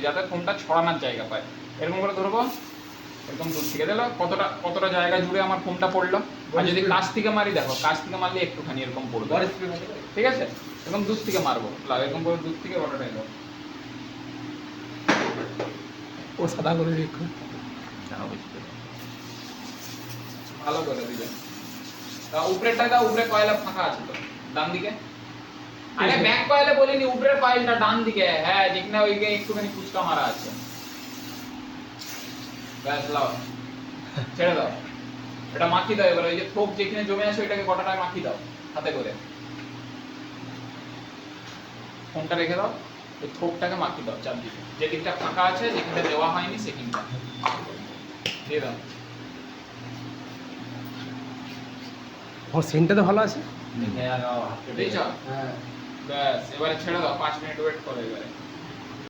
যাতে ফোমটা ছড়ানোর জায়গা পায়। এরকম করে ধরবো, এরকম দূর থেকে দিলো কতটা জায়গা জুড়ে আমার ফোমটা পড়লো। আর যদি কাছ থেকে মারি, দেখো কাছ থেকে মারলে একটুখানি এরকম পড়বে, ঠিক আছে? এরকম দূর থেকে মারবো, এরকম করে দূর থেকে রটাটা এলো। ও সাদা করে দেখো, ভালো করে দিবে। তা উপরেরটা দাও, উপরে কয়লা ফাঁকা আছে তো ডান দিকে। আরে ব্যাক কয়লা বলিনি, উপরের কয়েলটা ডান দিকে, হ্যাঁ যেখানে ওইকে একটুখানি ফুচকা মারা আছে। ব্যাস লাও, ছেড়ে দাও, এটা মাখি দাও। এবার ওই যে থোক যেখানে জমে আছে ওইটাকে গোটাটা মাখি দাও হাতে করে। ফোনটা রেখে দাও, ওই থোকটাকে মাখি দাও চারদিকে, যে দিকটা ফাঁকা আছে যেখানে দেওয়া হয়নি সেখানটা দিয়ে দাও। ওর সেন্টটা তো ভালো আছে। দেখেছ? ব্যাস এবারে ছেড়ে দাও, 5 মিনিট ওয়েট করো এবারে।